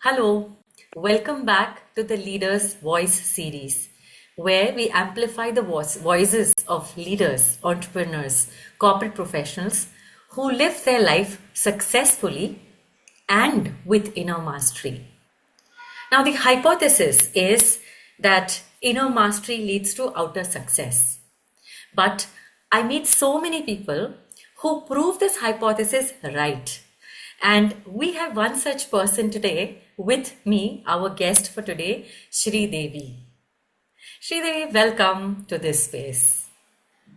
Hello, welcome back to the Leaders Voice series, where we amplify the voices of leaders, entrepreneurs, corporate professionals who live their life successfully and with inner mastery. Now, the hypothesis is that inner mastery leads to outer success. But I meet so many people who prove this hypothesis right. And we have one such person today with me, our guest for today, Sreedevi. Sreedevi, welcome to this space.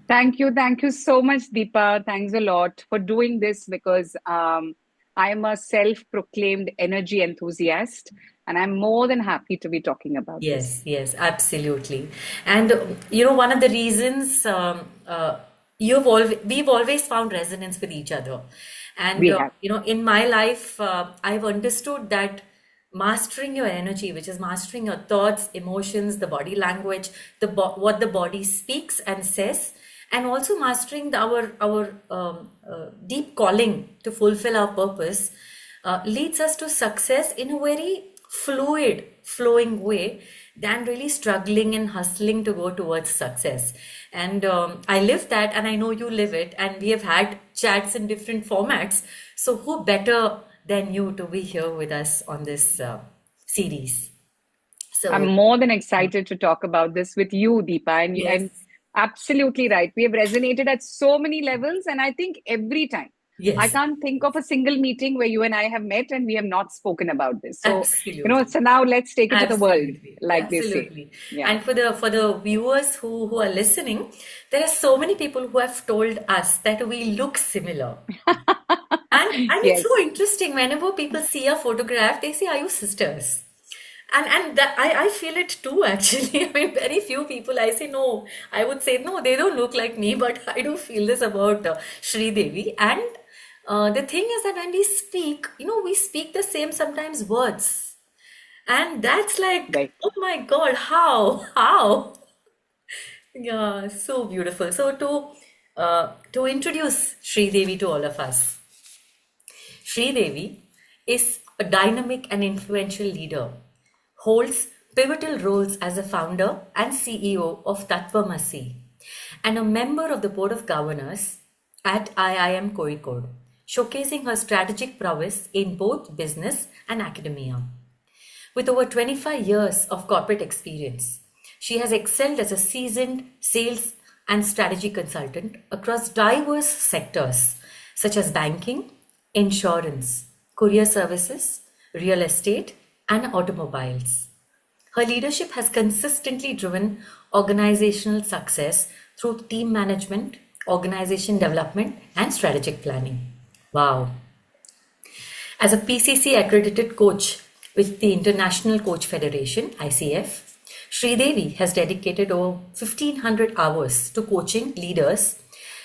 Thank you. Thank you so much, Deepa. Thanks a lot for doing this because I am a self-proclaimed energy enthusiast and I'm more than happy to be talking about this. Yes, absolutely. And one of the reasons we've always found resonance with each other. And We have. in my life, I've understood that mastering your energy, which is mastering your thoughts, emotions, the body language, what the body speaks and says, and also mastering our deep calling to fulfill our purpose, leads us to success in a very fluid, flowing way than really struggling and hustling to go towards success. And I live that, and I know you live it, and we have had chats in different formats. So, who better than you to be here with us on this series? I'm So, more than excited to talk about this with you, Deepa. And yes, absolutely right. We have resonated at so many levels. And I think every time, I yes, can't think of a single meeting where you and I have met and we have not spoken about this. So absolutely. now let's take it to the world, Absolutely, like they say. absolutely. Yeah. And for the viewers who are listening, there are so many people who have told us that we look similar. And it's so Yes. interesting whenever people see a photograph, they say, "Are you sisters?" And that I feel it too actually. I mean, very few people I say no. I would say no, they don't look like me, but I do feel this about Sri Devi. And the thing is that when we speak, we speak the same sometimes words. And that's like, Right. oh my God, how? How? Yeah, so beautiful. So to introduce Sri Devi to all of us, Sridevi is a dynamic and influential leader, holds pivotal roles as a founder and CEO of Tattvamassi, and a member of the Board of Governors at IIM Kozhikode, showcasing her strategic prowess in both business and academia. With over 25 years of corporate experience, she has excelled as a seasoned sales and strategy consultant across diverse sectors such as banking, insurance, courier services, real estate, and automobiles. Her leadership has consistently driven organizational success through team management, organization development, and strategic planning. Wow. As a PCC accredited coach with the International Coach Federation, ICF, Sridevi has dedicated over 1,500 hours to coaching leaders,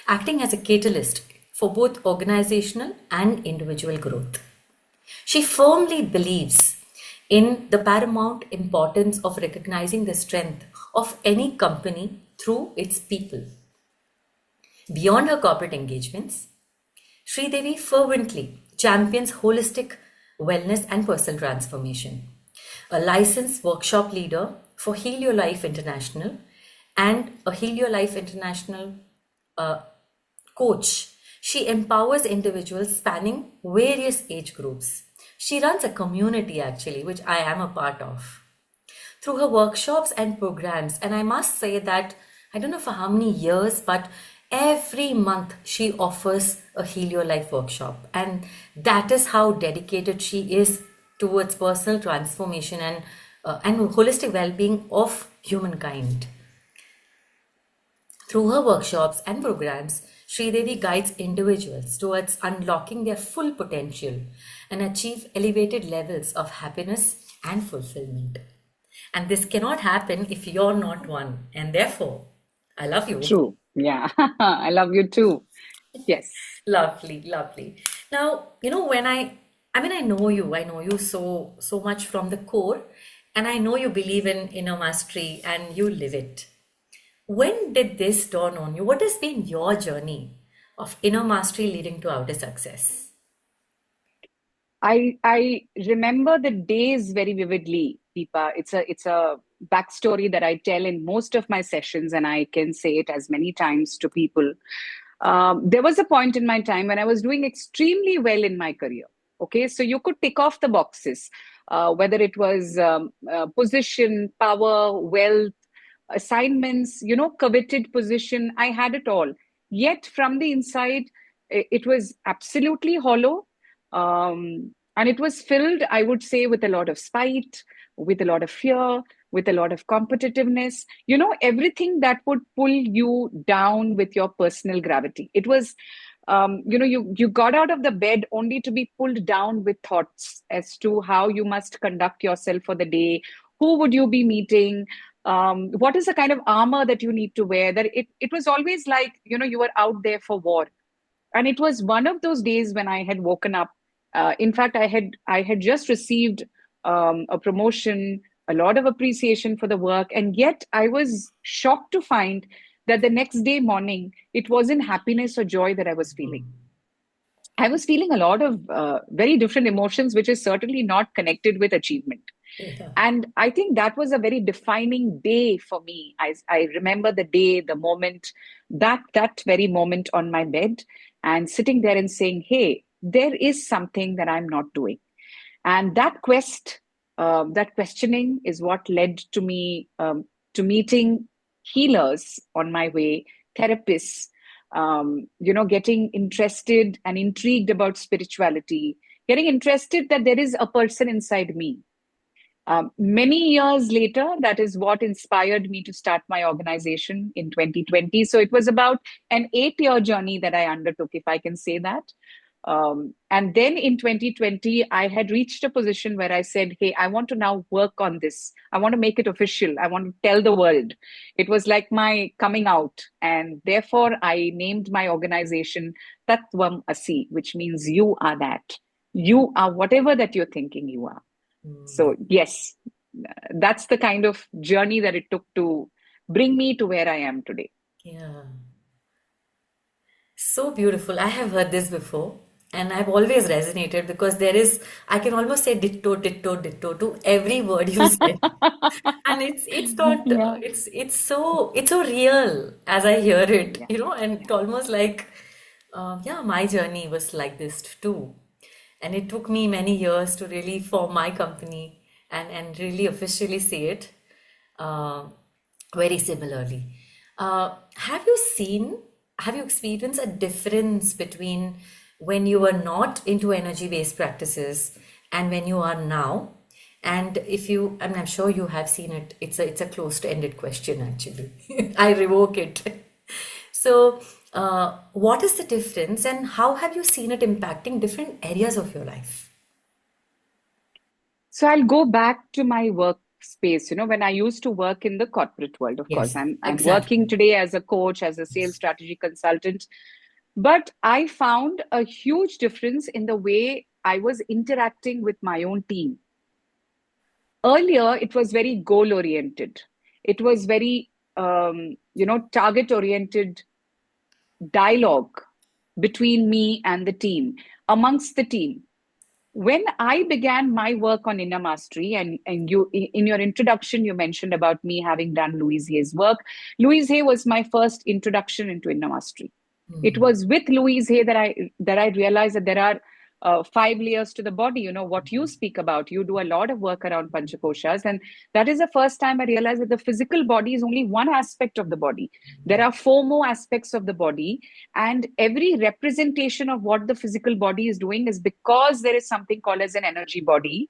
acting as a catalyst for both organizational and individual growth. She firmly believes in the paramount importance of recognizing the strength of any company through its people. Beyond her corporate engagements, Sridevi fervently champions holistic wellness and personal transformation. A licensed workshop leader for Heal Your Life International and a Heal Your Life International uh, coach, she empowers individuals spanning various age groups. She runs a community actually, which I am a part of through her workshops and programs. And I must say that I don't know for how many years, but every month she offers a Heal Your Life workshop. And that is how dedicated she is towards personal transformation and holistic well being of humankind. Through her workshops and programs, Sridevi guides individuals towards unlocking their full potential and achieve elevated levels of happiness and fulfillment. And this cannot happen if you're not one. And therefore, I love you. True. Yeah. I love you too. Yes. Lovely, lovely. Now, when I know you so much from the core, and I know you believe in inner mastery and you live it. When did this dawn on you? What has been your journey of inner mastery leading to outer success? I remember the days very vividly, Deepa. It's a backstory that I tell in most of my sessions, and I can say it as many times to people. There was a point in my time when I was doing extremely well in my career. Okay, so you could tick off the boxes, whether it was position, power, wealth, assignments, coveted position. I had it all. Yet from the inside, it was absolutely hollow. And it was filled, I would say, with a lot of spite, with a lot of fear, with a lot of competitiveness, everything that would pull you down with your personal gravity. It was, you got out of the bed only to be pulled down with thoughts as to how you must conduct yourself for the day, who would you be meeting, what is the kind of armor that you need to wear. That it was always like, you were out there for war. And it was one of those days when I had woken up. In fact, I had just received a promotion, a lot of appreciation for the work, and yet I was shocked to find that the next day morning it wasn't happiness or joy that I was feeling. I was feeling a lot of very different emotions, which is certainly not connected with achievement. Yeah. And I think that was a very defining day for me. I remember the day, the moment, that very moment on my bed, and sitting there and saying, hey, there is something that I'm not doing. And that questioning is what led to me to meeting healers on my way, therapists, getting interested and intrigued about spirituality, getting interested that there is a person inside me. Many years later, that is what inspired me to start my organization in 2020. So it was about an 8-year journey that I undertook, if I can say that. And then in 2020, I had reached a position where I said, hey, I want to now work on this. I want to make it official. I want to tell the world. It was like my coming out. And therefore, I named my organization Tattvamassi, which means you are that. You are whatever that you're thinking you are. Mm. So, yes, that's the kind of journey that it took to bring me to where I am today. Yeah. So beautiful. I have heard this before, and I've always resonated because I can almost say ditto, ditto, ditto to every word you said. And it's not, Yeah, it's so real as I hear it, yeah, and yeah. it almost like, yeah, my journey was like this too. And it took me many years to really form my company and really officially say it uh, very similarly. Have you have you experienced a difference between when you were not into energy-based practices and when you are now? And if you, I'm sure you have seen it, it's a closed-ended question actually. I revoke it. So, what is the difference, and how have you seen it impacting different areas of your life? So I'll go back to my workspace, when I used to work in the corporate world, of course. Yes, I'm exactly. working today as a coach, as a sales Yes. strategy consultant. But I found a huge difference in the way I was interacting with my own team. Earlier, it was very goal oriented. It was very, target oriented dialogue between me and the team, amongst the team. When I began my work on inner mastery, and you in your introduction, you mentioned about me having done Louise Hay's work. Louise Hay was my first introduction into inner mastery. It was with Louise Hay that I realized that there are 5 layers to the body. You know what you speak about. You do a lot of work around panchakoshas, and that is the first time I realized that the physical body is only one aspect of the body. There are four more aspects of the body, and every representation of what the physical body is doing is because there is something called as an energy body,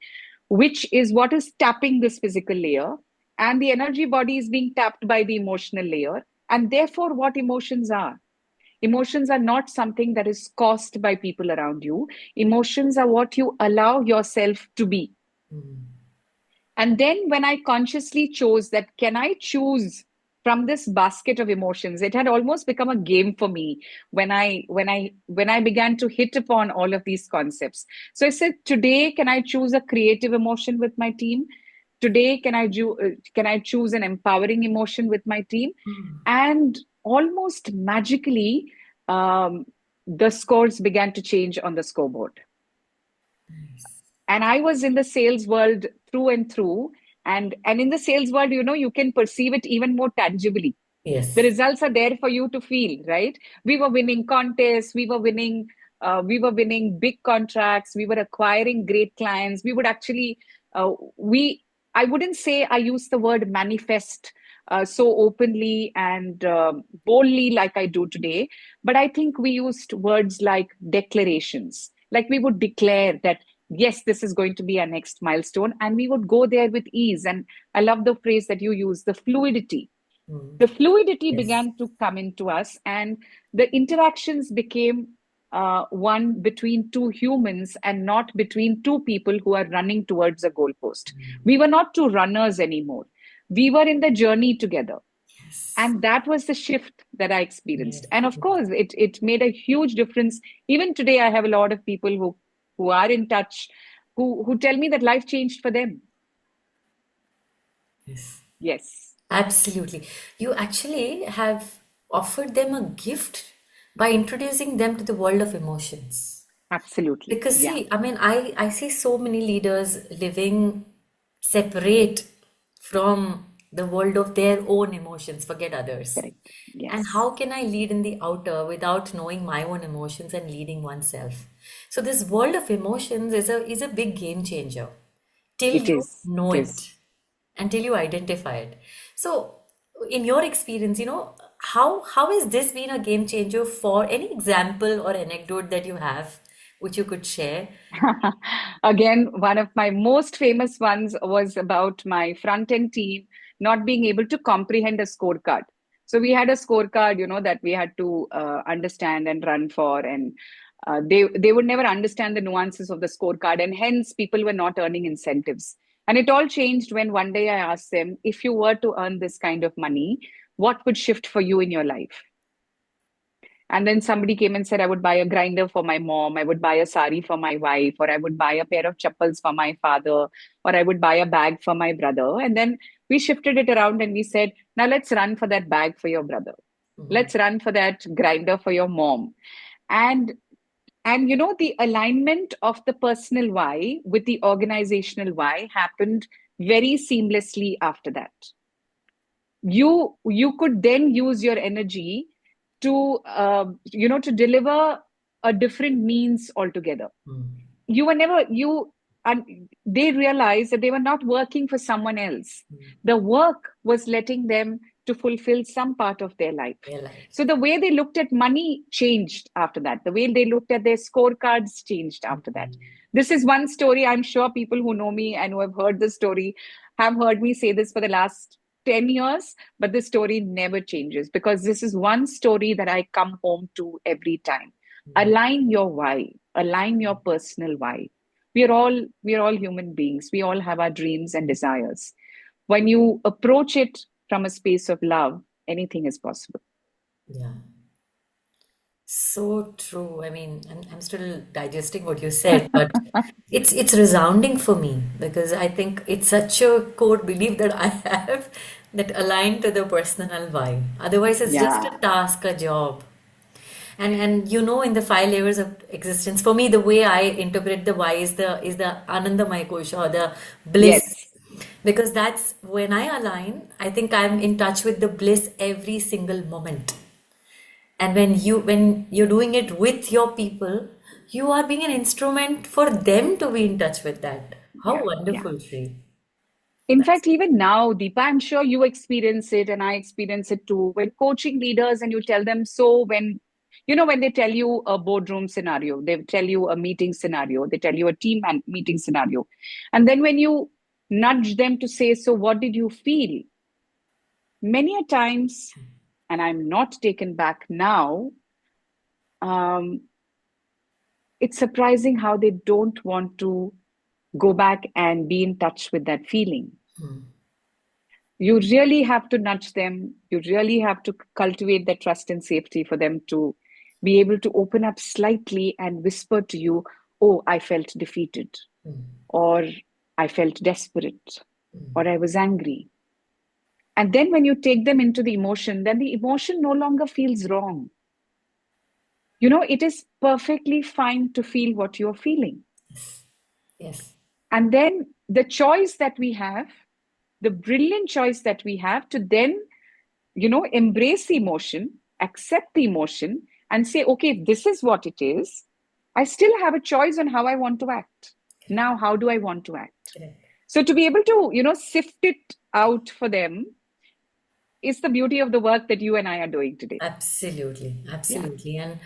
which is what is tapping this physical layer, and the energy body is being tapped by the emotional layer. And therefore, what emotions are? Emotions are not something that is caused by people around you. Emotions are what you allow yourself to be. And then when I consciously chose that, can I choose from this basket of emotions? It had almost become a game for me when I began to hit upon all of these concepts. So I said, today, can I choose a creative emotion with my team? Today, can I choose an empowering emotion with my team? And almost magically, um, the scores began to change on the scoreboard. And I was in the sales world through and through. And in the sales world, you can perceive it even more tangibly. The Yes. results are there for you to feel, right? We were winning contests, we were winning big contracts, we were acquiring great clients. We would actually we I wouldn't say I use the word manifest so openly and boldly like I do today, but I think we used words like declarations. Like we would declare that yes, this is going to be our next milestone, and we would go there with ease. And I love the phrase that you use, Mm. the fluidity Yes. began to come into us, and the interactions became one between two humans and not between two people who are running towards a goalpost. We were not two runners anymore. We were in the journey together. Yes. And that was the shift that I experienced. Yes. And of course, it made a huge difference. Even today, I have a lot of people who are in touch, who tell me that life changed for them. Yes. Yes, Absolutely. You actually have offered them a gift by introducing them to the world of emotions. absolutely. Because Yeah, see, I mean, I see so many leaders living separate from the world of their own emotions, forget others. correct. And Yes. how can I lead in the outer without knowing my own emotions and leading oneself? So this world of emotions is a big game changer till It you is. know It it, is. until you identify it. So in your experience, how has this been a game changer? For any example or anecdote that you have which you could share? Again, one of my most famous ones was about my front end team not being able to comprehend a scorecard. So we had a scorecard, that we had to understand and run for, and they would never understand the nuances of the scorecard, and hence people were not earning incentives. And it all changed when one day I asked them, if you were to earn this kind of money, what would shift for you in your life? And then somebody came and said, I would buy a grinder for my mom, I would buy a sari for my wife, or I would buy a pair of chappals for my father, or I would buy a bag for my brother. And then we shifted it around and we said, now let's run for that bag for your brother. Mhm. Let's run for that grinder for your mom. And the alignment of the personal why with the organizational why happened very seamlessly after that. You could then use your energy to deliver a different means altogether. Mm. You were never you and They realized that they were not working for someone else. The work was letting them to fulfill some part of their life. Their life. So the way they looked at money changed after that. The way they looked at their scorecards changed after that. This is one story. I'm sure people who know me and who have heard this story have heard me say this for the last 10 years, but this story never changes, because this is one story that I come home to every time. Align your why, align your personal why. We are all human beings. We all have our dreams and desires. When you approach it from a space of love, anything is possible. Yeah. So true. I mean, I'm still digesting what you said, but it's resounding for me because I think it's such a core belief that I have that aligned to the personal why. Otherwise, it's just Yeah. a task, a job. And in the 5 layers of existence, for me, the way I interpret the why is the Anandamaya Kosha, or the bliss. Yes. Because that's when I align, I think I'm in touch with the bliss every single moment. And when you're doing it with your people, you are being an instrument for them to be in touch with that. How Yeah. Yeah. wonderful, Sri. In That's fact, even now, Deepa, I'm sure you experience it and I experience it too. When coaching leaders and you tell them, so when they tell you a boardroom scenario, they tell you a meeting scenario, they tell you a meeting scenario. And then when you nudge them to say, so what did you feel? Many a times, and I'm not taken back now, um, it's surprising how they don't want to go back and be in touch with that feeling. You really have to nudge them. You really have to cultivate that trust and safety for them to be able to open up slightly and whisper to you, oh, I felt defeated, or I felt desperate, or I was angry. And then when you take them into the emotion, then the emotion no longer feels wrong. It is perfectly fine to feel what you're feeling. Yes. And then the choice that we have, the brilliant choice that we have to then, embrace the emotion, accept the emotion, and say, okay, this is what it is. I still have a choice on how I want to act. Now, how do I want to act? Correct. So to be able to, sift it out for them is the beauty of the work that you and I are doing today. Absolutely, Yeah. absolutely. And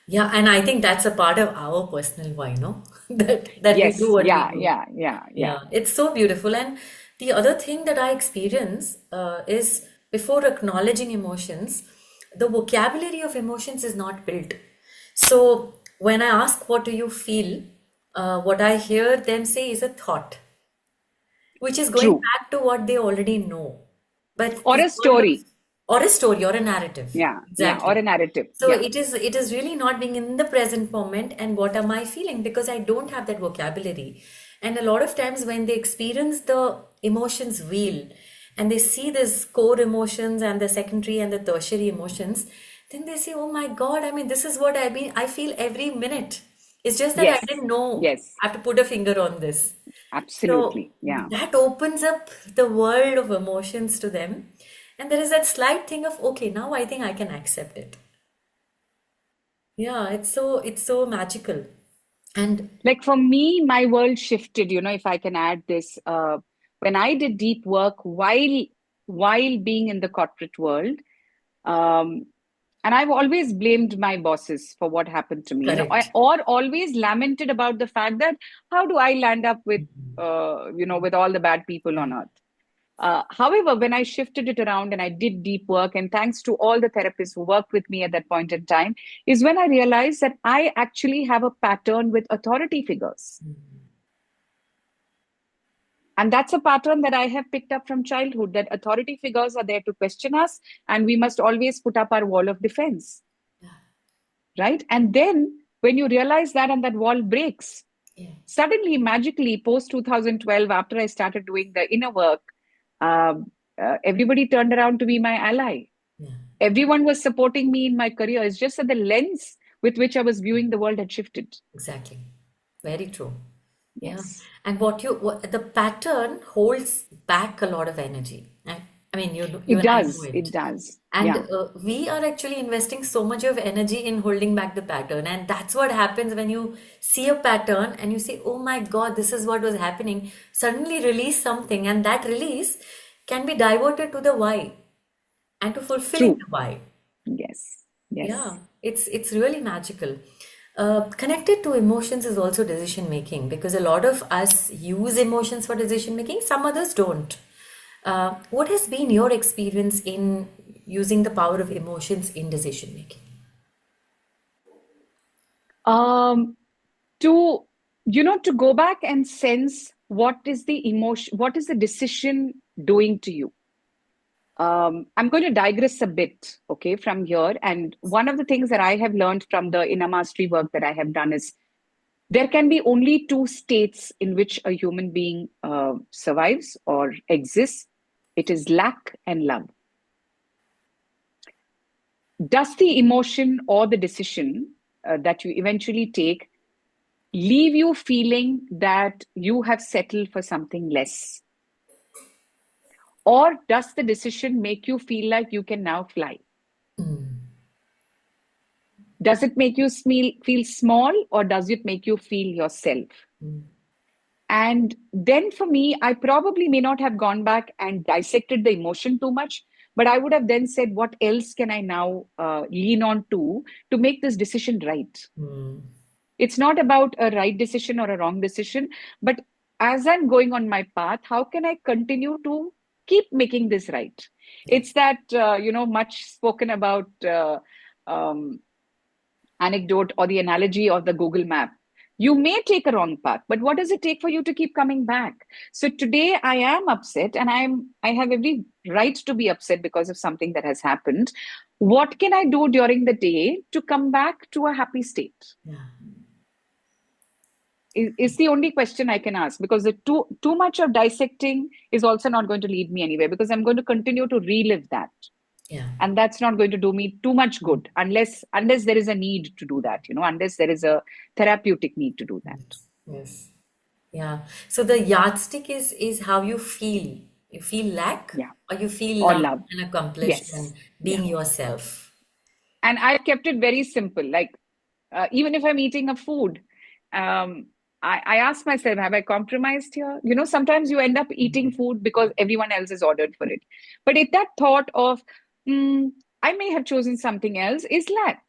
yeah, and I think that's a part of our personal why, no? That we do Yes. what we Yeah. do. Yeah. Yeah. Yeah. Yeah, it's so beautiful. And the other thing that I experience is before acknowledging emotions, the vocabulary of emotions is not built. So when I ask, what do you feel? What I hear them say is a thought, which is going True. back to what they already know. But Or the a word of, story. or a story or a narrative. Yeah. Yeah. Or Exactly. a narrative. So Yeah. it is really not being in the present moment and what am I feeling because I don't have that vocabulary. And a lot of times when they experience the emotions wheel and they see this core emotions and the secondary and the tertiary emotions, then they say, oh my God, I mean, this is what I feel every minute. It's just that I Yes. didn't know Yes. I have to put a finger on this. So Absolutely. Yeah. that opens up the world of emotions to them. And there is that slight thing of, okay, now I think I can accept it. Yeah, it's so magical. And Like for me, my world shifted, if I can add this, when I did deep work while being in the corporate world. Um, and I've always blamed my bosses for what happened to me, correct. or always lamented about the fact that how do I land up with, with all the bad people on earth. However, when I shifted it around and I did deep work, and thanks to all the therapists who worked with me at that point in time, is when I realized that I actually have a pattern with authority figures. And that's a pattern that I have picked up from childhood, that authority figures are there to question us, and we must always put up our wall of defense, right? And then when you realize that and that wall breaks, Yeah, suddenly, magically, post 2012, after I started doing the inner work, everybody turned around to be my ally. yeah, Everyone was supporting me in my career. It's just that the lens with which I was viewing the world had shifted. exactly. Very true. Yeah. Yes, And what the pattern holds back a lot of energy. I mean, you it and I know does. It it. does. And Yeah. we are actually investing so much of energy in holding back the pattern. And that's what happens when you see a pattern and you say, oh my God, this is what was happening. Suddenly release something, and that release can be diverted to the why and to fulfilling True. the why. Yes. Yeah, Yes. it's really magical. Connected to emotions is also decision making because a lot of us use emotions for decision making, some others don't. What has been your experience in using the power of emotions in decision making? Um, to, to go back and sense what is the emotion, what is the decision doing to you. I'm going to digress a bit, okay, from here. And one of the things that I have learned from the inner mastery work that I have done is there can be only two states in which a human being survives or exists. It is lack and love. Does the emotion or the decision that you eventually take leave you feeling that you have settled for something less? Or does the decision make you feel like you can now fly? Does it make you feel small, or does it make you feel yourself? And then for me, I probably may not have gone back and dissected the emotion too much, but I would have then said, what else can I now lean on to make this decision right? Hmm. It's not about a right decision or a wrong decision, but as I'm going on my path, how can I continue to keep making this right? Yeah. It's that, much spoken about um, anecdote or the analogy of the Google map. You may take a wrong path, but what does it take for you to keep coming back? So today I am upset, and I have every right to be upset because of something that has happened. What can I do during the day to come back to a happy state? Yeah. Is the only question I can ask, because the too much of dissecting is also not going to lead me anywhere, because I'm going to continue to relive that, Yeah. and that's not going to do me too much good unless there is a need to do that, unless there is a therapeutic need to do that. Yes. Yes. Yeah. So the yardstick is how you feel. You feel lack Yeah. or you feel Or love love. and accomplished and Yes. Yeah. being yourself. And I've kept it very simple. Like, even if I'm eating a food, um, I ask myself, have I compromised here? You know, sometimes you end up eating food because everyone else has ordered for it. But if that thought of, mm, I may have chosen something else, is lack.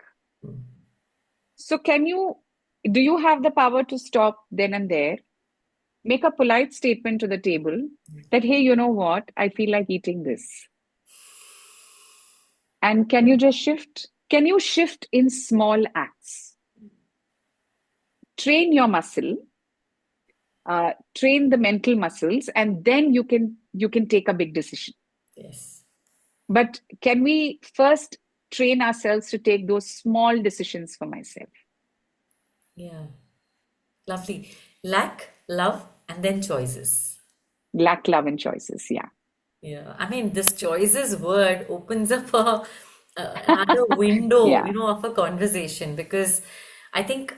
So, do you have the power to stop then and there, make a polite statement to the table that, hey, you know what? I feel like eating this. And can you just shift? Can you shift in small acts? Train your muscle, train the mental muscles, and then you can take a big decision. Yes. But can we first train ourselves to take those small decisions for myself? Yeah. Lovely. Lack, love, and then choices. Lack, love, and choices. Yeah. Yeah, I mean, this choices word opens up another window, Yeah. of a conversation because I think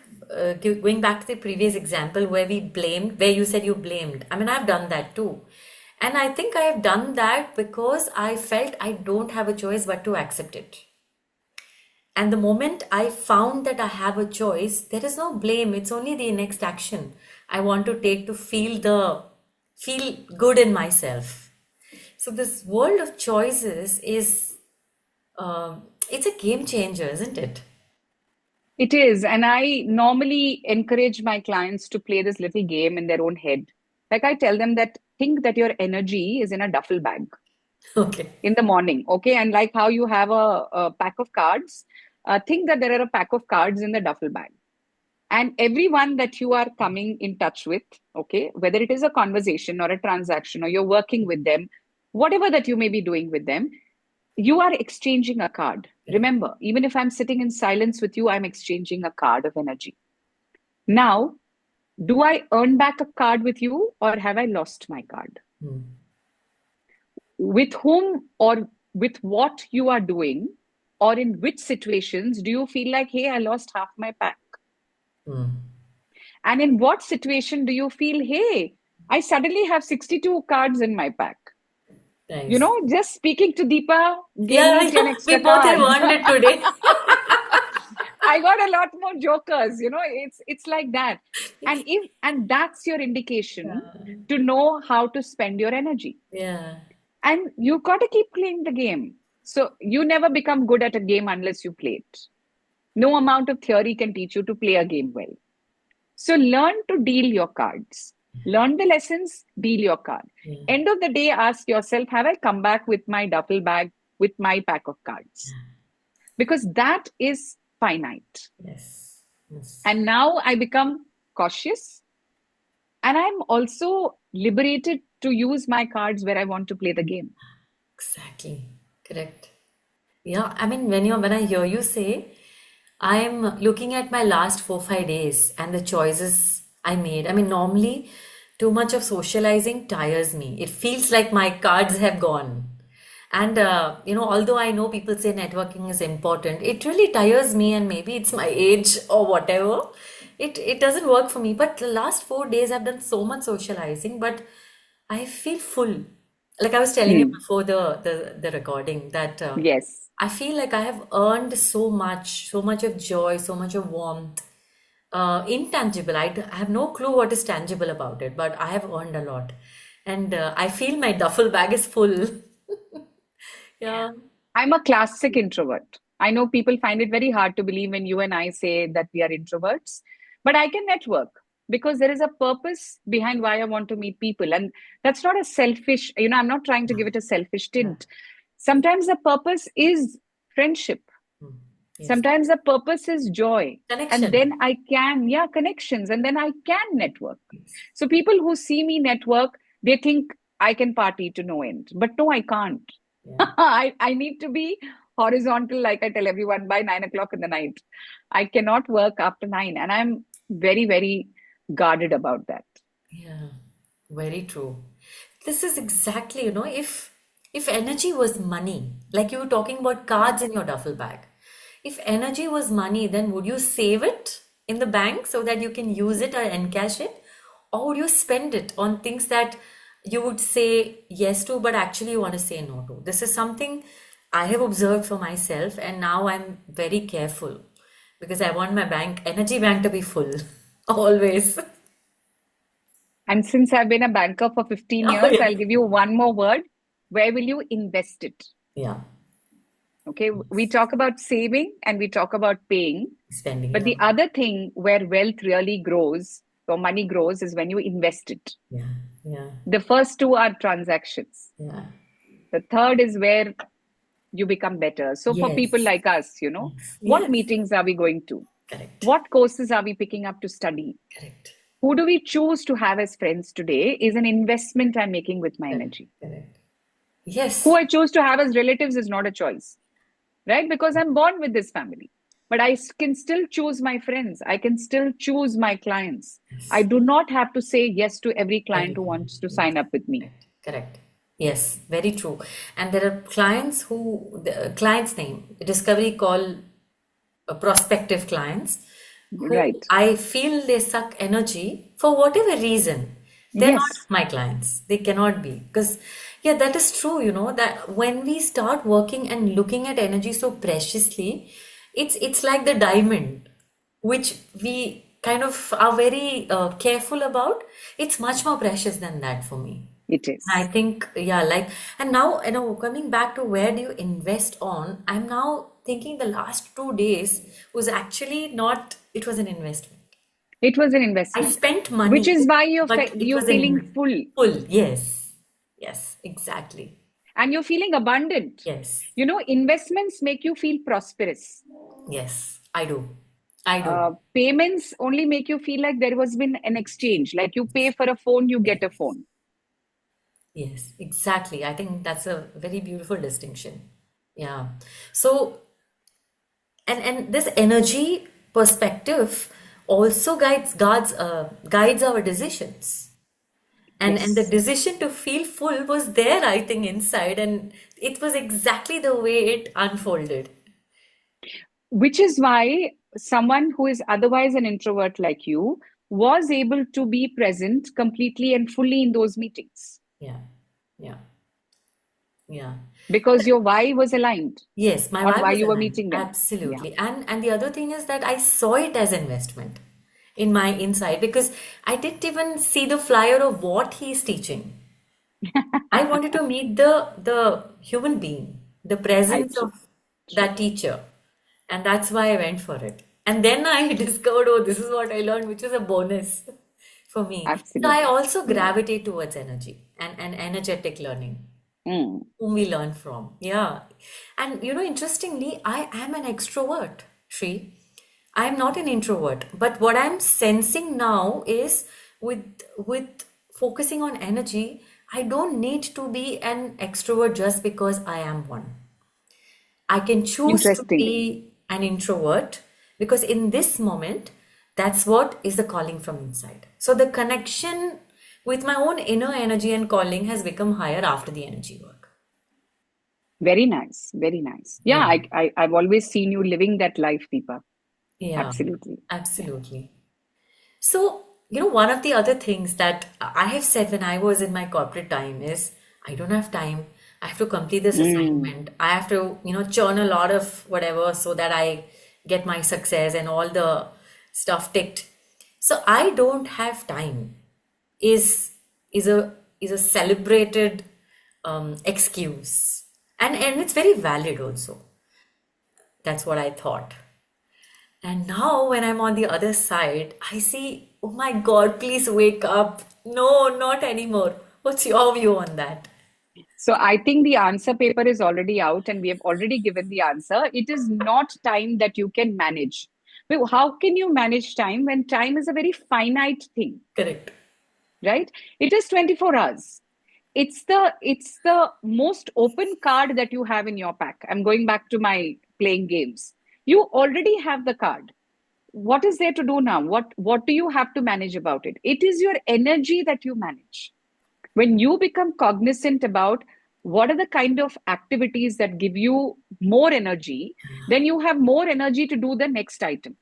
going back to the previous example where we blamed, where you said you blamed. I mean, I've done that too. And I think I have done that because I felt I don't have a choice but to accept it. And the moment I found that I have a choice, there is no blame. It's only the next action I want to take to feel good in myself. So this world of choices is it's a game changer, isn't it? It is. And I normally encourage my clients to play this little game in their own head. Like I tell them that think that your energy is in a duffel bag Okay. in the morning. Okay. And like how you have a pack of cards, think that there are a pack of cards in the duffel bag. And everyone that you are coming in touch with, okay, whether it is a conversation or a transaction or you're working with them, whatever that you may be doing with them, you are exchanging a card. Correct. Remember, even if I'm sitting in silence with you, I'm exchanging a card of energy. Now, do I earn back a card with you or have I lost my card? Hmm. With whom or with what you are doing, or in which situations do you feel like, hey, I lost half my pack? Hmm. And in what situation do you feel, hey, I suddenly have 62 cards in my pack? You Nice. know, just speaking to Deepa gave Yeah, me 10 yeah, we extra both have cards. earned it today. I got a lot more jokers, you know, it's like that. And that's your indication to know how to spend your energy. Yeah. And you got to keep playing the game. So you never become good at a game unless you play it. No amount of theory can teach you to play a game well. So learn to deal your cards. Learn the lessons, deal your card. Yeah. End of the day, ask yourself, have I come back with my duffel bag with my pack of cards? Because that is finite. Yes. Yes. And now I become cautious and I'm also liberated to use my cards where I want to play the game. Exactly. Correct. Yeah, I mean, when I hear you say, I'm looking at my last 4 5 days and the choices I made. I mean, normally too much of socializing tires me. It feels like my cards have gone. And although I know people say networking is important, it really tires me, and maybe it's my age or whatever. It doesn't work for me. But the last 4 days I've done so much socializing, but I feel full. Like I was telling you Hmm. before the recording that Yes. I feel like I have earned so much of joy, so much of warmth, intangible. I have no clue what is tangible about it, but I have earned a lot, and I feel my duffel bag is full. Yeah. I'm a classic introvert. I know people find it very hard to believe when you and I say that we are introverts, but I can network because there is a purpose behind why I want to meet people. And that's not a selfish, I'm not trying to give it a selfish Yeah. tint. Sometimes the purpose is friendship. Mm. Yes. Sometimes the purpose is joy. And Connection. then I can, yeah, connections, and then I can network. Yes. So people who see me network, they think I can party to no end. But no, I can't. Yeah. I need to be horizontal, like I tell everyone, by 9 o'clock in the night. I cannot work after nine. And I'm very, very guarded about that. Yeah. Very true. This is exactly, if energy was money, like you were talking about cards in your duffel bag. If energy was money, then would you save it in the bank so that you can use it or encash it? or would you spend it on things that you would say yes to, but actually you want to say no to? This is something I have observed for myself, and now I'm very careful because I want my energy bank to be full always. And since I've been a banker for 15 Oh, years, yeah. I'll give you one more word. Where will you invest it? Yeah. Okay, we talk about saving and we talk about paying. Spending, But yeah. the other thing where wealth really grows or money grows is when you invest it. Yeah. Yeah. The first two are transactions. Yeah. The third is where you become better. So for people Yes. like us, Yes. what Yes. meetings are we going to? Correct. What courses are we picking up to study? Correct. Who do we choose to have as friends today is an investment I'm making with my Correct. energy. Correct. Who Yes. I choose to have as relatives is not a choice, right? Because I'm born with this family. But I can still choose my friends. I can still choose my clients. I Yes. do not have to say yes to every client who Everything. wants to Yes. sign up with me. Correct. Correct. Yes, very true. And there are clients who, the client's name, discovery call prospective clients who Right. I feel they suck energy for whatever reason. They're not Yes, my clients. They cannot be. Because, yeah, that is true, that when we start working and looking at energy so preciously, it's like the diamond, which we kind of are very careful about. It's much more precious than that for me. it I is. think, yeah, like, and now, coming back to where do you invest on, I'm now thinking the last 2 days was actually not, it was an investment. It was an I investment, spent which money, is why you're but it you're was an feeling investment. full Full, yes. Yes, exactly. and you're feeling abundant. Yes, Investments make you feel prosperous. yes, I do. I do. Payments only make you feel like there was been an exchange. Like you pay for a phone, you get a phone. Yes, exactly. I think that's a very beautiful distinction. Yeah. So, and this energy perspective also guides our decisions, and the Yes. decision to feel full was there, I think, inside, and it was exactly the way it unfolded. Which is why someone who is otherwise an introvert like you was able to be present completely and fully in those meetings Yeah, yeah, yeah. because your why was aligned Yes, my on vibe why was you were aligned. meeting them. Yeah. Absolutely. And the other thing is that I saw it as investment in my inside because I didn't even see the flyer of what he's teaching. I wanted to meet the human being, the I presence true. of True. that teacher. And that's why I went for it. And then I discovered, oh, this is what I learned, which is a bonus for me. So I Absolutely. also Yeah. gravitate towards energy and energetic learning, Mm. whom we learn from. Yeah. And interestingly, I am an extrovert, Shri. I am not an introvert. But what I'm sensing now is with focusing on energy, I don't need to be an extrovert just because I am one. I can choose to Interesting. be an introvert because in this moment, that's what is the calling from inside. So the connection with my own inner energy and calling has become higher after the energy work. Very nice. Very nice. Yeah, Yeah. I've always seen you living that life, Deepa. Yeah, Absolutely. Yeah. absolutely. So, one of the other things that I have said when I was in my corporate time is I don't have time. I have to complete this Mm. assignment. I have to, churn a lot of whatever so that I get my success and all the stuff ticked. So I don't have time is is a celebrated excuse. And it's very valid also. That's what I thought. And now, when I'm on the other side, I see, oh my God, please wake up. No, not anymore. What's your view on that? So I think the answer paper is already out and we have already given the answer. It is not time that you can manage. Well, how can you manage time when time is a very finite thing, Correct. right? It is 24 hours. It's the most open card that you have in your pack. I'm going back to my playing games. You already have the card. What is there to do now? What do you have to manage about it? It is your energy that you manage. When you become cognizant about what are the kind of activities that give you more energy, then you have more energy to do the next item.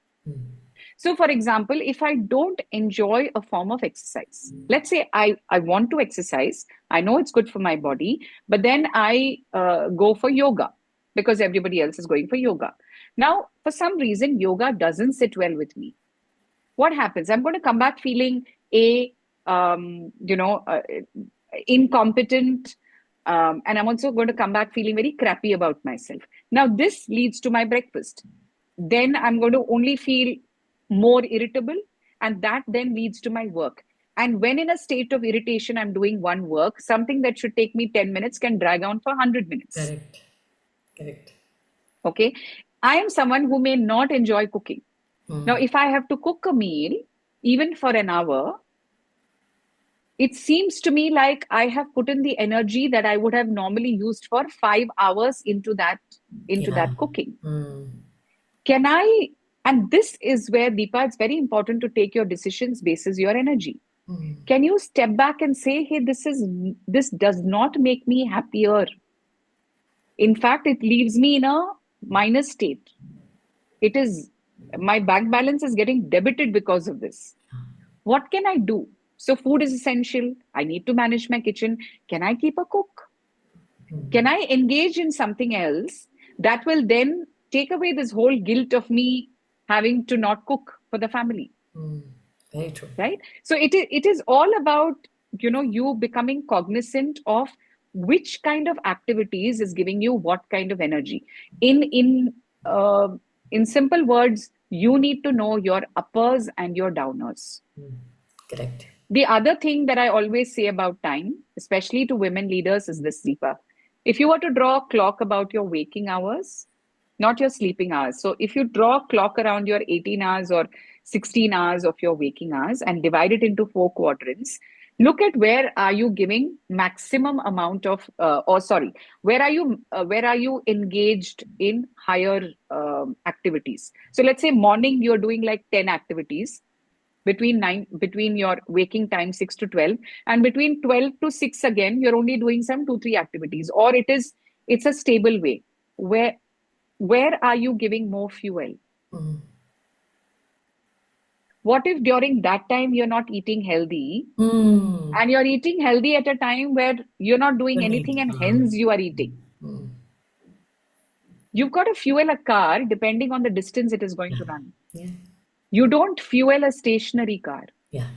So, for example, if I don't enjoy a form of exercise, let's say I want to exercise, I know it's good for my body, but then I go for yoga because everybody else is going for yoga. Now, for some reason, yoga doesn't sit well with me. What happens? I'm going to come back feeling you know, incompetent, and I'm also going to come back feeling very crappy about myself. Now, this leads to my breakfast. Then I'm going to only feel more irritable, and that then leads to my work. And when in a state of irritation, I'm doing one work, something that should take me 10 minutes can drag on for 100 minutes. Correct. Correct. Okay. I am someone who may not enjoy cooking. Now, if I have to cook a meal, even for an hour, it seems to me like I have put in the energy that I would have normally used for 5 hours into that Yeah. cooking. Mm. Can I, and this is where, Deepa, it's very important to take your decisions basis your energy. Can you step back and say, hey, this does not make me happier. In fact, it leaves me in a minus state. It is, my bank balance is getting debited because of this. What can I do? So food is essential. I need to manage my kitchen. Can I keep a cook? Can I engage in something else that will then take away this whole guilt of me having to not cook for the family? Very true. Right? So it is all about, you becoming cognizant of which kind of activities is giving you what kind of energy. In simple words, you need to know your uppers and your downers. Correct. The other thing that I always say about time, especially to women leaders, is this, Deepa. If you were to draw a clock about your waking hours, not your sleeping hours. So if you draw a clock around your 18 hours or 16 hours of your waking hours and divide it into 4 quadrants, look at where are you giving maximum amount of, where are you engaged in higher activities. So let's say morning you're doing like 10 activities between your waking time 6 to 12, and between 12 to 6 again you're only doing some 2 3 activities, or it's a stable way. Where are you giving more fuel? What if during that time you're not eating healthy, and you're eating healthy at a time where you're not doing You anything need. and hence you are eating? You've got to fuel a car depending on the distance it is going to run. Yeah. You don't fuel a stationary car. Yeah.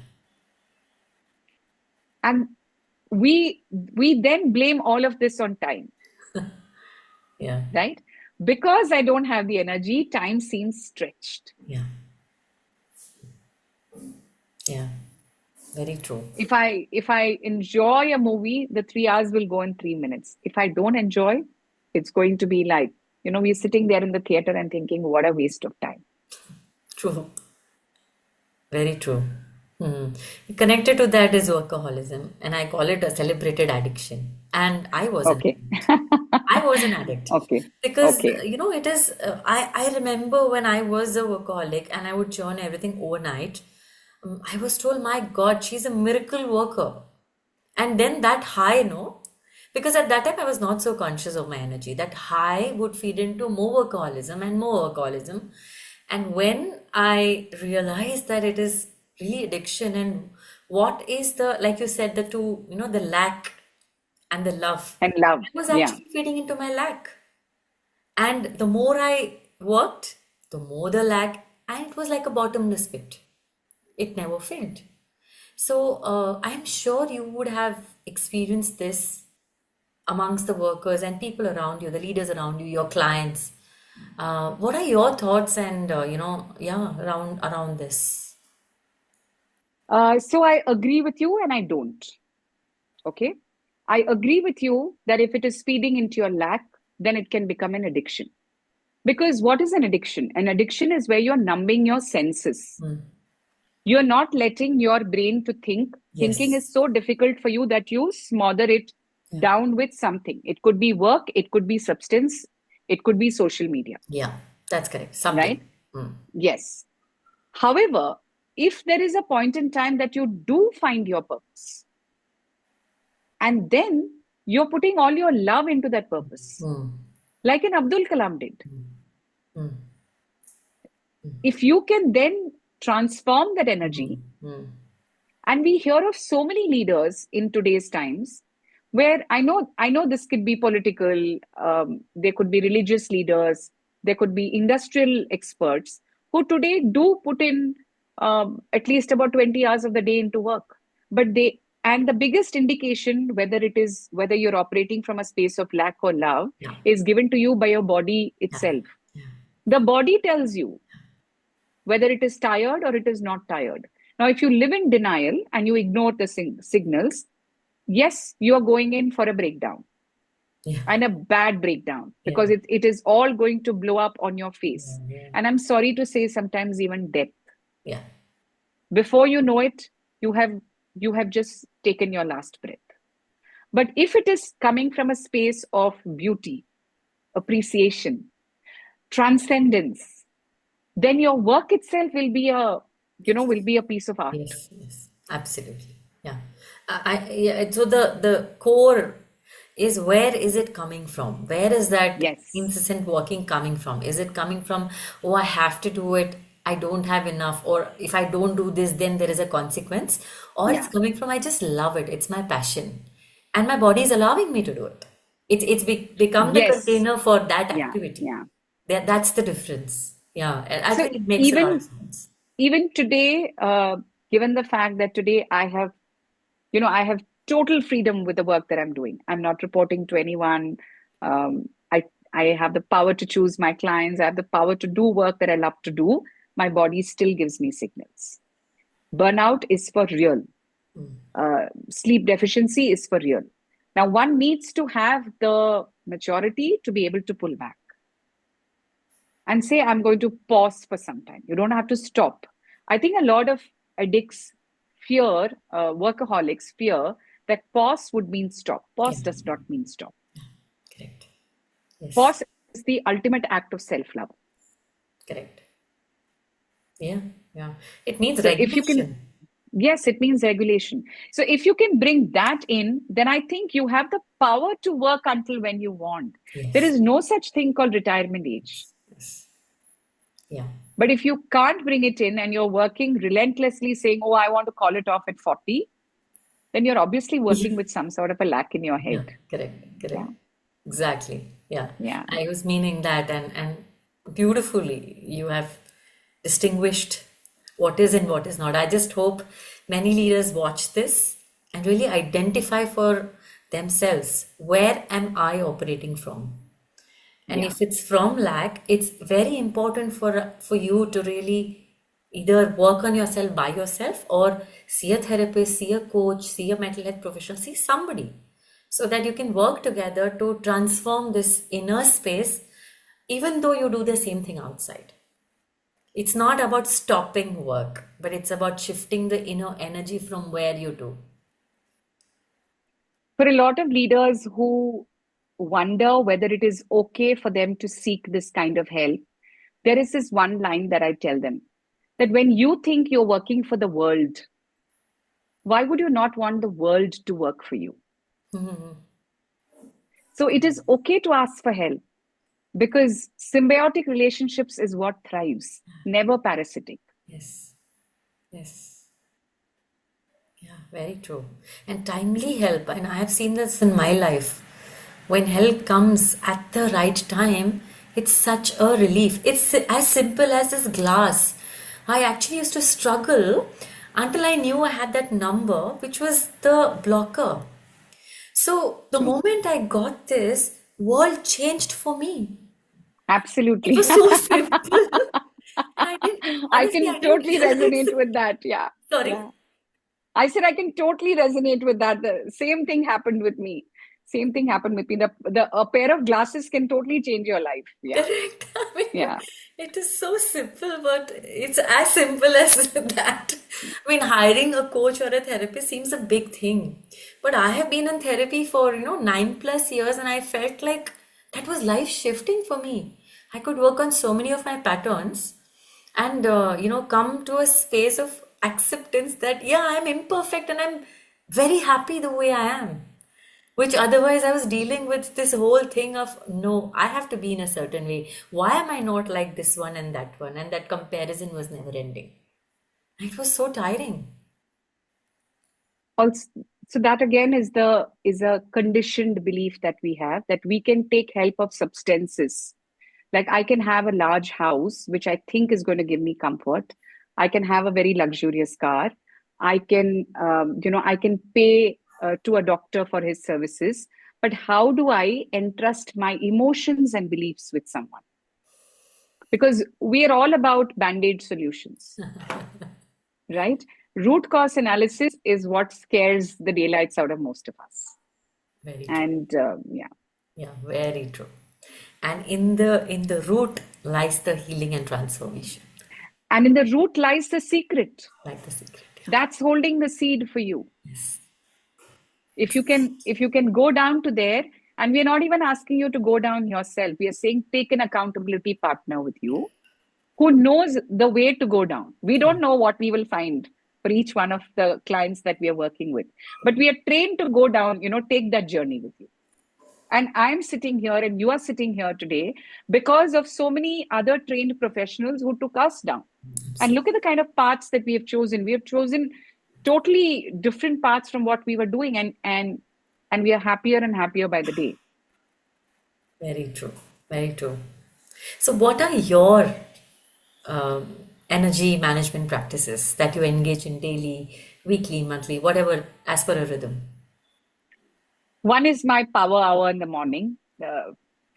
And we then blame all of this on time. Yeah. Right? Because I don't have the energy, time seems stretched. Yeah. Yeah. Very true. If I enjoy a movie, the 3 hours will go in 3 minutes. If I don't enjoy, it's going to be like, we're sitting there in the theater and thinking, what a waste of time. True. Very true. Connected to that is workaholism, and I call it a celebrated addiction. And I was an Okay. addict. I was an addict Okay. because Okay. it is. I remember when I was a workaholic and I would churn everything overnight. I was told, "My God, she's a miracle worker," and then that high, no, because at that time I was not so conscious of my energy. That high would feed into more workaholism and more workaholism. And when I realized that it is really addiction, and what is the, like you said, the two, the lack and the love, And love. I was Yeah. actually feeding into my lack. And the more I worked, the more the lack, and it was like a bottomless pit. It never filled. So I'm sure you would have experienced this amongst the workers and people around you, the leaders around you, your clients. What are your thoughts and around this? So I agree with you and I don't. Okay. I agree with you that if it is feeding into your lack, then it can become an addiction. Because what is an addiction? An addiction is where you're numbing your senses. You're not letting your brain to think. Thinking Yes. is so difficult for you that you smother it Yeah. down with something. It could be work, it could be substance, it could be social media, Yeah, that's correct. Something. right? Yes. However, if there is a point in time that you do find your purpose, and then you're putting all your love into that purpose, like an Abdul Kalam did. If you can then transform that energy. And we hear of so many leaders in today's times where I know this could be political, there could be religious leaders, there could be industrial experts who today do put in at least about 20 hours of the day into work. But they, and the biggest indication whether you're operating from a space of lack or love Yeah. is given to you by your body Yeah. itself. Yeah. The body tells you whether it is tired or it is not tired. Now, if you live in denial and you ignore the signals, yes, you are going in for a breakdown, Yeah. and a bad breakdown, Yeah. because it is all going to blow up on your face. Yeah. And I'm sorry to say, sometimes even death. Yeah. Before you know it, you have just taken your last breath. But if it is coming from a space of beauty, appreciation, transcendence, then your work itself will be a piece of art. Yes, yes, absolutely. Yeah. Yeah, so the core is, where is it coming from? Where is that Yes. incessant working coming from? Is it coming from, oh, I have to do it, I don't have enough, or if I don't do this, then there is a consequence, or it's Yeah. coming from, I just love it, it's my passion, and my body is allowing me to do it. It's become the Yes. container for that Yeah. activity. Yeah. That's the difference. Yeah, and I So think it makes a lot of even sense. even today, given the fact that today I have total freedom with the work that I'm doing. I'm not reporting to anyone. I have the power to choose my clients. I have the power to do work that I love to do. My body still gives me signals. Burnout is for real. Sleep deficiency is for real. Now, one needs to have the maturity to be able to pull back and say, I'm going to pause for some time. You don't have to stop. I think a lot of addicts fear, workaholics fear that pause would mean stop. Yeah, Pause does not mean stop. correct. Yes, Pause is the ultimate act of self love. correct. Yeah, yeah. It needs So if you can, regulation. yes, it means regulation. So if you can bring that in, then I think you have the power to work until when you want. There Yes, is no such thing called retirement age. yes. Yeah, But if you can't bring it in and you're working relentlessly saying, oh, I want to call it off at 40, then you're obviously working with some sort of a lack in your yeah, head. correct, Yeah. correct. Exactly. Yeah. Yeah. I was meaning that, and beautifully you have distinguished what is and what is not. I just hope many leaders watch this and really identify for themselves, where am I operating from? And Yeah. if it's from lack, it's very important for you to really either work on yourself by yourself, or see a therapist, see a coach, see a mental health professional, see somebody, so that you can work together to transform this inner space, even though you do the same thing outside. It's not about stopping work, but it's about shifting the inner energy from where you do. For a lot of leaders who wonder whether it is okay for them to seek this kind of help, there is this one line that I tell them, that when you think you're working for the world, why would you not want the world to work for you? So it is okay to ask for help, because symbiotic relationships is what thrives, never parasitic. Yes, yes. Yeah, very true. And timely help, and I have seen this in my life. When help comes at the right time, it's such a relief. It's as simple as this glass. I actually used to struggle until I knew I had that number, which was the blocker. So the True. moment I got this, world changed for me. It Absolutely. was so simple. And I didn't, I honestly, can I didn't totally realize. resonate with that. Yeah. Sorry. Yeah. I said I can totally resonate with that. The same thing happened with me. Same thing happened with me. The a pair of glasses can totally change your life. Yeah. Correct. I mean, Yeah. it is so simple, but it's as simple as that. I mean, hiring a coach or a therapist seems a big thing. But I have been in therapy for, 9+ years, and I felt like that was life shifting for me. I could work on so many of my patterns and, come to a space of acceptance that, yeah, I'm imperfect and I'm very happy the way I am. Which otherwise I was dealing with this whole thing of, no, I have to be in a certain way. Why am I not like this one and that one? And that comparison was never ending. It was so tiring. Also, so that again is a conditioned belief that we have, that we can take help of substances. Like I can have a large house, which I think is going to give me comfort. I can have a very luxurious car. I can, I can pay to a doctor for his services. But how do I entrust my emotions and beliefs with someone? Because we are all about band-aid solutions, right? Root cause analysis is what scares the daylights out of most of us. Very true. And yeah. Yeah, very true. And in the root lies the healing and transformation, And in the root lies the secret like the secret. Yeah. that's holding the seed for you. Yes. If you can go down to there, and we're not even asking you to go down yourself, we are saying take an accountability partner with you who knows the way to go down. We don't know what we will find for each one of the clients that we are working with, but we are trained to go down, take that journey with you. And I'm sitting here and you are sitting here today because of so many other trained professionals who took us down. And look at the kind of paths that we have chosen. We have chosen totally different paths from what we were doing, and we are happier and happier by the day. Very true. Very true. So, what are your energy management practices that you engage in daily, weekly, monthly, whatever, as per a rhythm? One is my power hour in the morning.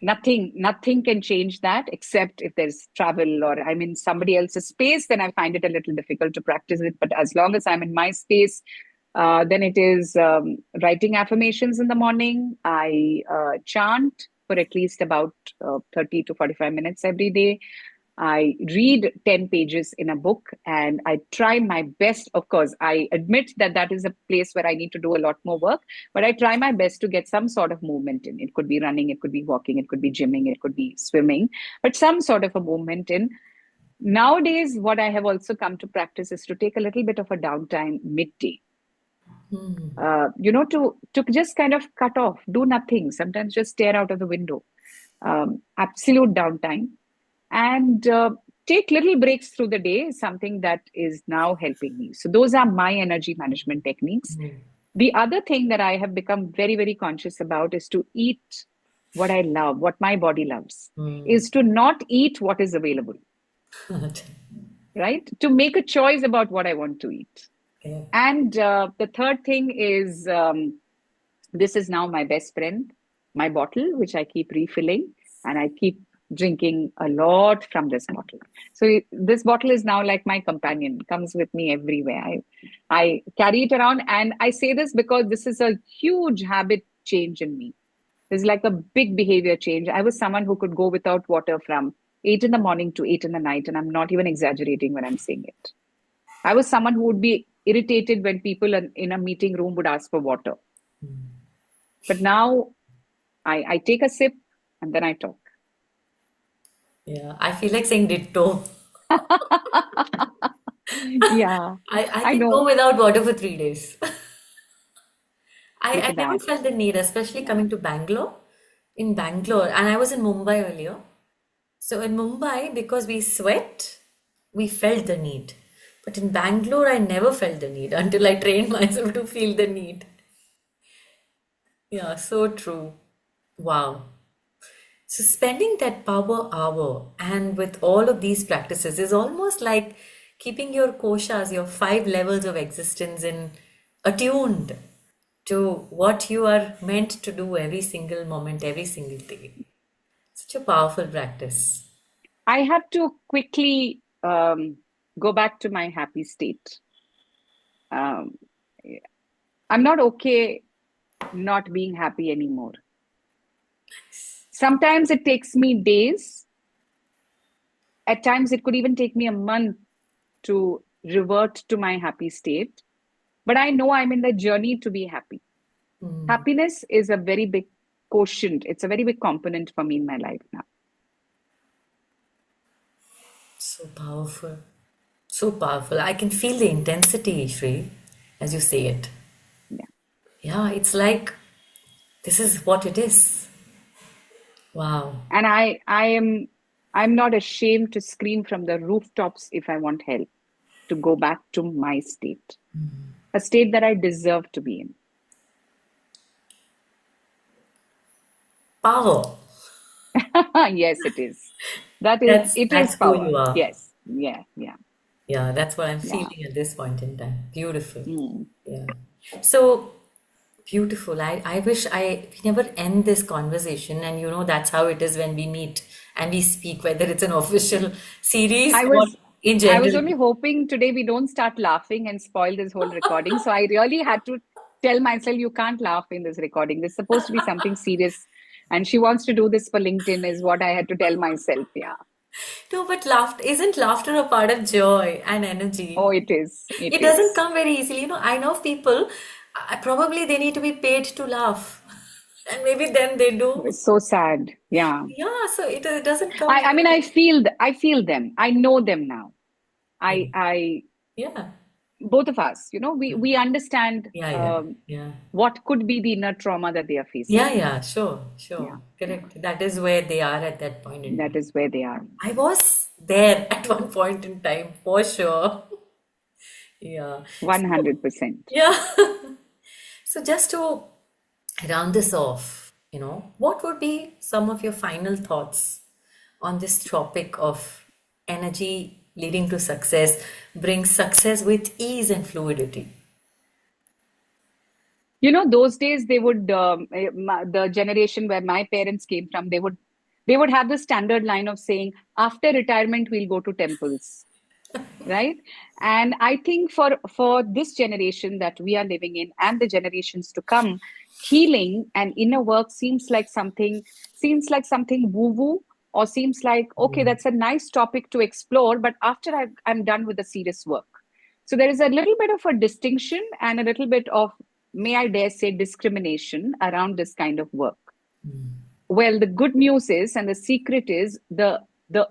Nothing can change that except if there's travel or I'm in somebody else's space, then I find it a little difficult to practice it. But as long as I'm in my space, then it is writing affirmations in the morning. I chant for at least about 30 to 45 minutes every day. I read 10 pages in a book and I try my best. Of course, I admit that that is a place where I need to do a lot more work, but I try my best to get some sort of movement in. It could be running, it could be walking, it could be gymming, it could be swimming, but some sort of a movement in. Nowadays, what I have also come to practice is to take a little bit of a downtime midday. To just kind of cut off, do nothing, sometimes just stare out of the window. Absolute downtime and take little breaks through the day is something that is now helping me. So those are my energy management techniques. The other thing that I have become very, very conscious about is to eat what I love, what my body loves, is to not eat what is available, right? To make a choice about what I want to eat. Yeah. And the third thing is this is now my best friend, my bottle, which I keep refilling, and I keep drinking a lot from this bottle. So this bottle is now like my companion, comes with me everywhere. I carry it around, and I say this because this is a huge habit change in me. There's like a big behavior change. I was someone who could go without water from 8 in the morning to 8 in the night, and I'm not even exaggerating when I'm saying it. I was someone who would be irritated when people in a meeting room would ask for water. But now I take a sip and then I talk. Yeah, I feel like saying ditto. Yeah, I I can go know. without water for 3 days. Look I at never that. felt the need, especially Yeah. coming to Bangalore. In Bangalore, and I was in Mumbai earlier. So in Mumbai, because we sweat, we felt the need. But in Bangalore, I never felt the need until I trained myself to feel the need. Yeah, so true. Wow. So spending that power hour and with all of these practices is almost like keeping your koshas, your 5 levels of existence in attuned to what you are meant to do every single moment, every single day. Such a powerful practice. I have to quickly go back to my happy state. Um, I'm not okay not being happy anymore. Sometimes it takes me days. At times, it could even take me a month to revert to my happy state. But I know I'm in the journey to be happy. Happiness is a very big quotient. It's a very big component for me in my life now. So powerful. So powerful. I can feel the intensity, Shri, as you say it. Yeah. Yeah, it's like this is what it is. Wow. And I'm not ashamed to scream from the rooftops if I want help. to go back to my state, a state that I deserve to be in. Power. Yes, it is. It is That's who power. you are. Yes. Yeah. Yeah. Yeah, that's what I'm Yeah. feeling at this point in time. Beautiful. Mm. Yeah. So beautiful. I wish we never end this conversation, and that's how it is when we meet and we speak, whether it's an official series I or was in I was general. only hoping today we don't start laughing and spoil this whole recording. So I really had to tell myself you can't laugh in this recording. This is supposed to be something serious. And she wants to do this for LinkedIn, is what I had to tell myself. Yeah. No, but laughter isn't laughter a part of joy and energy? Oh, it is. It It doesn't is. come very easily. I know people, probably they need to be paid to laugh. And maybe then they do. It's so sad. Yeah. Yeah, so it doesn't come I mean, easily. I feel them. I know them now. Yeah. I Yeah. both of us, we understand Yeah, yeah, yeah. what could be the inner trauma that they are facing. Yeah, yeah, sure, Yeah. sure. Yeah. Correct. That is where they are at that point in That time. is where they are. I was there at one point in time, for sure. Yeah. So, 100%. yeah. So just to round this off, what would be some of your final thoughts on this topic of energy leading to success, brings success with ease and fluidity? Those days they would the generation where my parents came from, they would have the standard line of saying, after retirement we'll go to temples, right? And I think for this generation that we are living in and the generations to come, healing and inner work seems like something woo woo, or seems like, okay, that's a nice topic to explore, but after I'm done with the serious work. So there is a little bit of a distinction and a little bit of, may I dare say, discrimination around this kind of work. Well, the good news is, and the secret is, the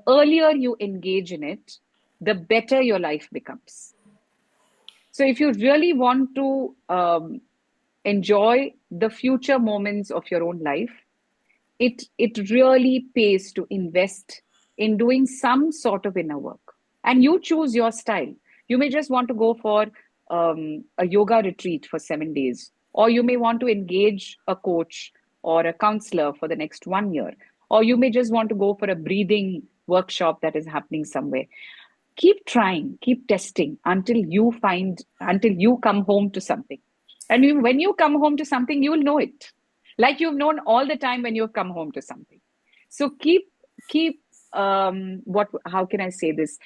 earlier you engage in it, the better your life becomes. So if you really want to enjoy the future moments of your own life, it really pays to invest in doing some sort of inner work. And you choose your style. You may just want to go for a yoga retreat for 7 days, or you may want to engage a coach or a counselor for the next 1 year, or you may just want to go for a breathing workshop that is happening somewhere. Keep trying, keep testing until you come home to something. And when you come home to something, you will know it, like you've known all the time when you've come home to something. So keep what how can I say this?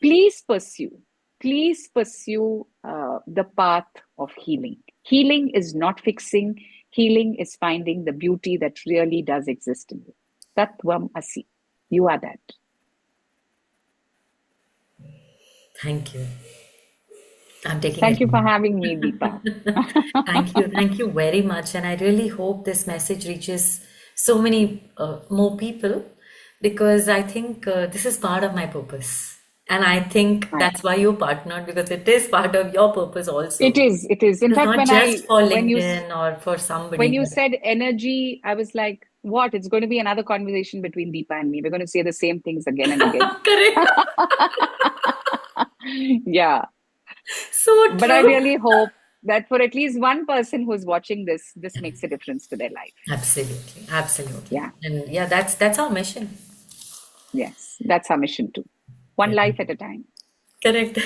Please pursue the path of healing. Healing is not fixing. Healing is finding the beauty that really does exist in you. Tattvamassi. You are that. Thank you. I'm taking it Thank you for home. having me, Deepa. Thank you very much. And I really hope this message reaches so many more people, because I think this is part of my purpose. And I think I, that's why you partnered, because it is part of your purpose it also. is. It is. In It's fact, not just for LinkedIn or for when somebody, you but said energy, I was like, what? It's going to be another conversation between Deepa and me. We're going to say the same things again and again. correct. Yeah. So But I true. really hope that for at least one person who's watching this makes a difference to their life. Absolutely, absolutely. Yeah. And yeah, that's our mission. Yes. That's our mission too. One Yeah, life at a time. correct.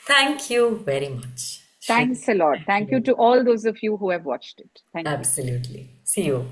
Thank you very much, Shri. Thanks a lot. Thank you to all those of you who have watched it. Thank you. Absolutely. See you.